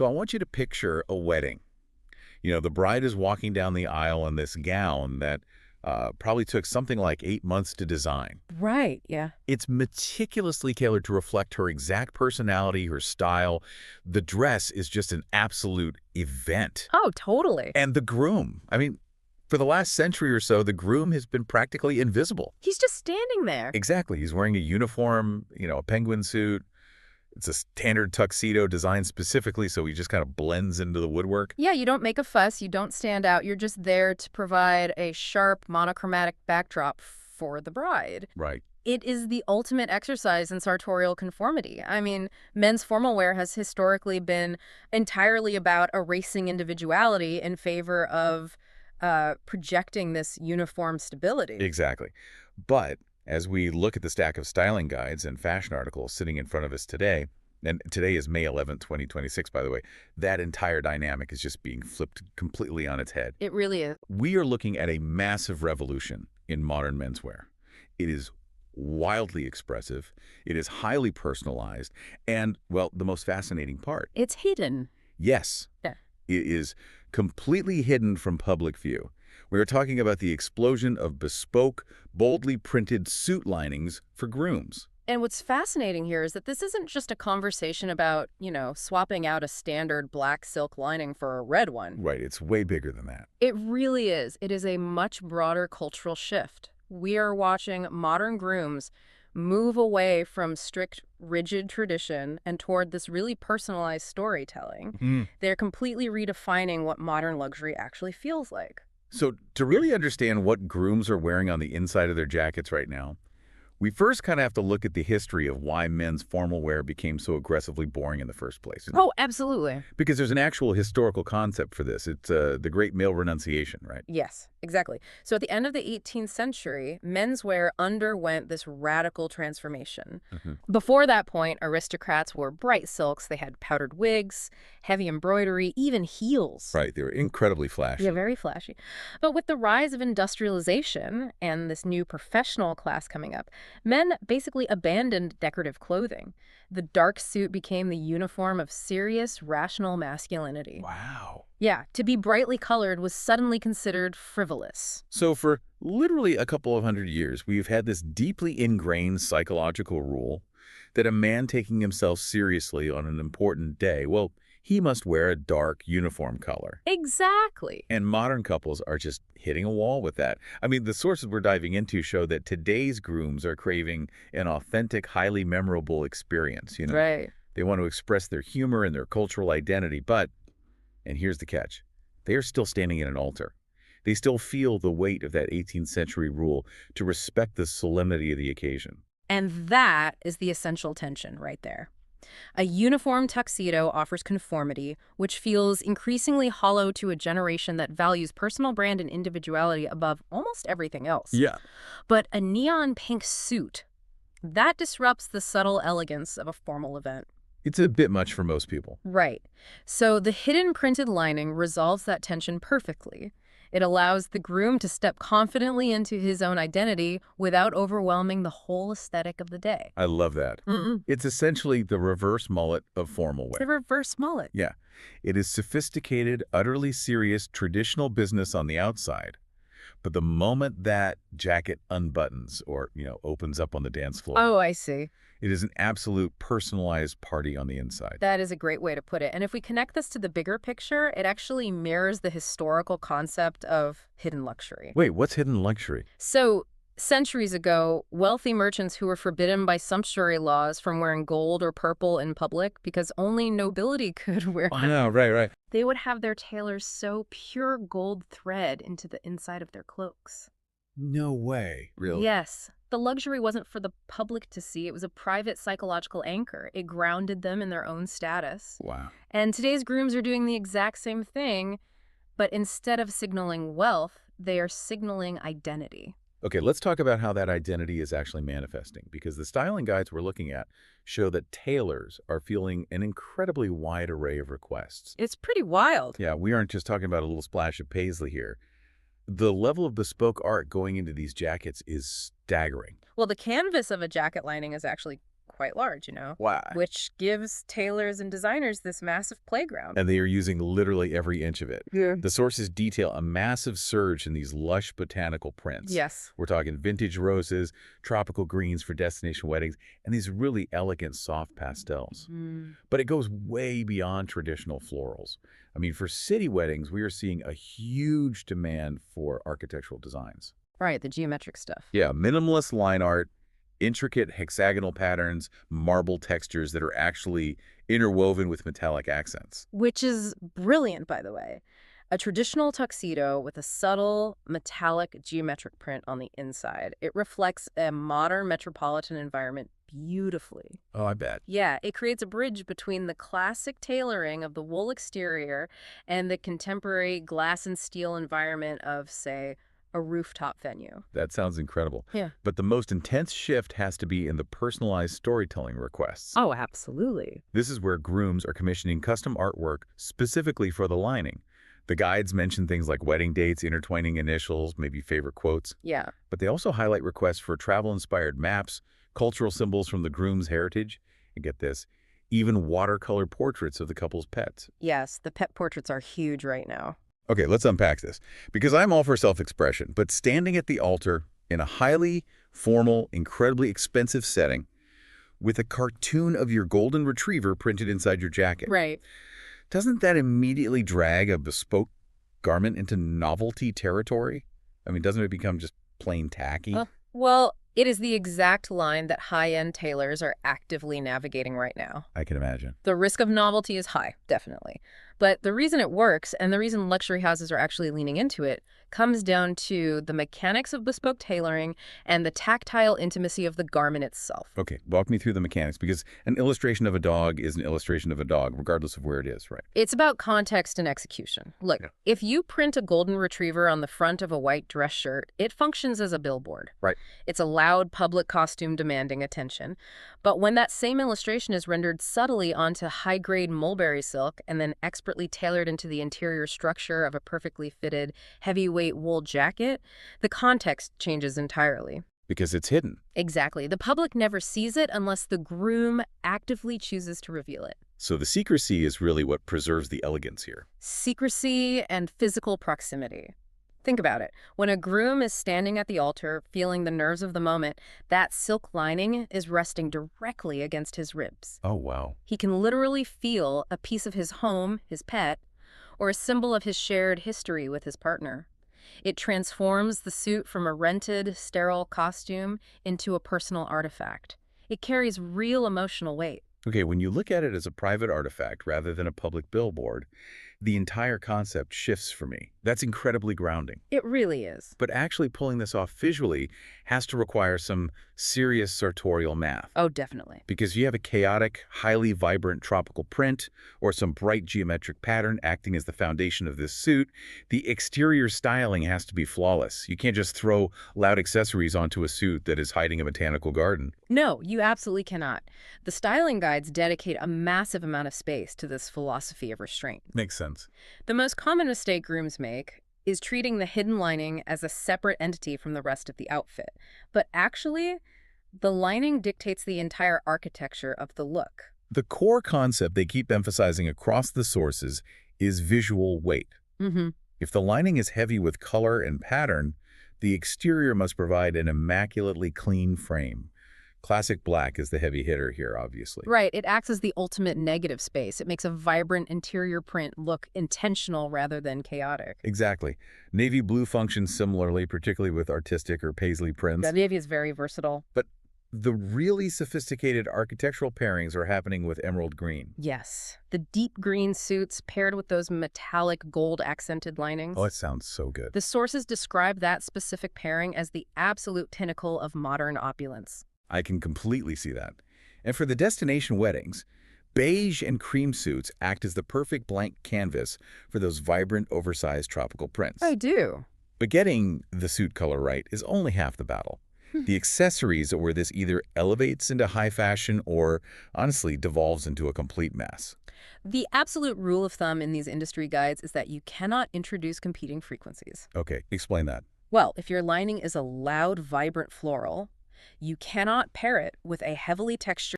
So I want you to picture a wedding. The bride is walking down the aisle in this gown that probably took something like 8 months to design. Right, yeah. It's meticulously tailored to reflect her exact personality, her style. The dress is just an absolute event. Oh, totally. And the groom, I mean, for the last century or so, the groom has been practically invisible. He's just standing there. Exactly. He's wearing a uniform, a penguin suit. It's a standard tuxedo designed specifically so he just kind of blends into the woodwork. Yeah, you don't make a fuss, you don't stand out, you're just there to provide a sharp, monochromatic backdrop for the bride. Right. It is the ultimate exercise in sartorial conformity. I mean, men's formal wear has historically been entirely about erasing individuality in favor of projecting this uniform stability. Exactly. But as we look at the stack of styling guides and fashion articles sitting in front of us today, and today is May 11th, 2026, by the way, that entire dynamic is just being flipped completely on its head. It really is. We are looking at a massive revolution in modern menswear. It is wildly expressive, it is highly personalized, and, well, the most fascinating part. It's hidden. Yes, Yeah. it is completely hidden from public view. We are talking about the explosion of bespoke, boldly printed suit linings for grooms. And what's fascinating here is that this isn't just a conversation about, swapping out a standard black silk lining for a red one. Right, it's way bigger than that. It really is. It is a much broader cultural shift. We are watching modern grooms move away from strict, rigid tradition and toward this really personalized storytelling. They're completely redefining what modern luxury actually feels like. So to really understand what grooms are wearing on the inside of their jackets right now, we first kind of have to look at the history of why men's formal wear became so aggressively boring in the first place. Oh, absolutely. Because there's an actual historical concept for this. It's the Great Male Renunciation, right? Yes, exactly. So at the end of the 18th century, menswear underwent this radical transformation. Before that point, aristocrats wore bright silks. They had powdered wigs, heavy embroidery, even heels. Right, they were incredibly flashy. Yeah, very flashy. But with the rise of industrialization and this new professional class coming up, men basically abandoned decorative clothing. The dark suit became the uniform of serious, rational masculinity. Wow. Yeah, to be brightly colored was suddenly considered frivolous. So for literally a couple of hundred years, we've had this deeply ingrained psychological rule that a man taking himself seriously on an important day, well, he must wear a dark uniform color. Exactly. And modern couples are just hitting a wall with that. I mean, the sources we're diving into show that today's grooms are craving an authentic, highly memorable experience. Right. They want to express their humor and their cultural identity, but, and here's the catch, they are still standing at an altar. They still feel the weight of that 18th century rule to respect the solemnity of the occasion. And that is the essential tension right there. A uniform tuxedo offers conformity, which feels increasingly hollow to a generation that values personal brand and individuality above almost everything else. Yeah. But a neon pink suit, that disrupts the subtle elegance of a formal event. It's a bit much for most people. Right. So the hidden printed lining resolves that tension perfectly. It allows the groom to step confidently into his own identity without overwhelming the whole aesthetic of the day. I love that. It's essentially the reverse mullet of formal The wear. reverse mullet. Yeah. It is sophisticated, utterly serious, traditional business on the outside. But the moment that jacket unbuttons or, opens up on the dance floor, Oh, I see. it is an absolute personalized party on the inside. That is a great way to put it. And if we connect this to the bigger picture, it actually mirrors the historical concept of hidden luxury. Wait, what's hidden luxury? So, centuries ago, wealthy merchants who were forbidden by sumptuary laws from wearing gold or purple in public because only nobility could wear I know, right. they would have their tailors sew pure gold thread into the inside of their cloaks. No way. Really? Yes. The luxury wasn't for the public to see. It was a private psychological anchor. It grounded them in their own status. Wow. And today's grooms are doing the exact same thing, but instead of signaling wealth, they are signaling identity. Okay, let's talk about how that identity is actually manifesting, because the styling guides we're looking at show that tailors are fielding an incredibly wide array of requests. It's pretty wild. Yeah, we aren't just talking about a little splash of paisley here. The level of bespoke art going into these jackets is staggering. Well, the canvas of a jacket lining is actually quite large, you know, Why? which gives tailors and designers this massive playground. And they are using literally every inch of it. Yeah. The sources detail a massive surge in these lush botanical prints. Yes. We're talking vintage roses, tropical greens for destination weddings, and these really elegant soft pastels. But it goes way beyond traditional florals. I mean, for city weddings, we are seeing a huge demand for architectural designs. Right, the geometric stuff. Yeah, minimalist line art, intricate hexagonal patterns, marble textures that are actually interwoven with metallic accents. Which is brilliant, by the way. A traditional tuxedo with a subtle metallic geometric print on the inside. It reflects a modern metropolitan environment beautifully. Oh, I bet. Yeah, it creates a bridge between the classic tailoring of the wool exterior and the contemporary glass and steel environment of, say, a rooftop venue. That sounds incredible. Yeah. But the most intense shift has to be in the personalized storytelling requests. Oh, absolutely. This is where grooms are commissioning custom artwork specifically for the lining. The guides mention things like wedding dates, intertwining initials, maybe favorite quotes. Yeah. But they also highlight requests for travel-inspired maps, cultural symbols from the groom's heritage, and get this, even watercolor portraits of the couple's pets. Yes, the pet portraits are huge right now. Okay, let's unpack this, because I'm all for self-expression, but standing at the altar in a highly formal, incredibly expensive setting with a cartoon of your golden retriever printed inside your jacket, Right. doesn't that immediately drag a bespoke garment into novelty territory? I mean, doesn't it become just plain tacky? Well, it is the exact line that high-end tailors are actively navigating right now. I can imagine. The risk of novelty is high, definitely. But the reason it works, and the reason luxury houses are actually leaning into it, comes down to the mechanics of bespoke tailoring and the tactile intimacy of the garment itself. Okay, walk me through the mechanics, because an illustration of a dog is an illustration of a dog, regardless of where it is, right? It's about context and execution. Look, Yeah. if you print a golden retriever on the front of a white dress shirt, it functions as a billboard. Right. It's a loud public costume demanding attention. But when that same illustration is rendered subtly onto high-grade mulberry silk and then expertly tailored into the interior structure of a perfectly fitted, heavyweight wool jacket, the context changes entirely. Because it's hidden. Exactly. The public never sees it unless the groom actively chooses to reveal it. So the secrecy is really what preserves the elegance here. Secrecy and physical proximity. Think about it. When a groom is standing at the altar, feeling the nerves of the moment, that silk lining is resting directly against his ribs. Oh, wow. He can literally feel a piece of his home, his pet, or a symbol of his shared history with his partner. It transforms the suit from a rented, sterile costume into a personal artifact. It carries real emotional weight. Okay, when you look at it as a private artifact rather than a public billboard, the entire concept shifts for me. That's incredibly grounding. It really is. But actually pulling this off visually has to require some serious sartorial math. Oh, definitely. Because you have a chaotic, highly vibrant tropical print or some bright geometric pattern acting as the foundation of this suit, the exterior styling has to be flawless. You can't just throw loud accessories onto a suit that is hiding a botanical garden. No, you absolutely cannot. The styling guides dedicate a massive amount of space to this philosophy of restraint. Makes sense. The most common mistake grooms make is treating the hidden lining as a separate entity from the rest of the outfit. But actually, the lining dictates the entire architecture of the look. The core concept they keep emphasizing across the sources is visual weight. If the lining is heavy with color and pattern, the exterior must provide an immaculately clean frame. Classic black is the heavy hitter here, obviously. Right, it acts as the ultimate negative space. It makes a vibrant interior print look intentional rather than chaotic. Exactly. Navy blue functions similarly, particularly with artistic or paisley prints. The navy is very versatile. But the really sophisticated architectural pairings are happening with emerald green. Yes, the deep green suits paired with those metallic gold accented linings. Oh, it sounds so good. The sources describe that specific pairing as the absolute pinnacle of modern opulence. I can completely see that. And for the destination weddings, beige and cream suits act as the perfect blank canvas for those vibrant, oversized tropical prints. I do. But getting the suit color right is only half the battle. The accessories are where this either elevates into high fashion or, honestly, devolves into a complete mess. The absolute rule of thumb in these industry guides is that you cannot introduce competing frequencies. Okay, explain that. Well, if your lining is a loud, vibrant floral, you cannot pair it with a heavily textured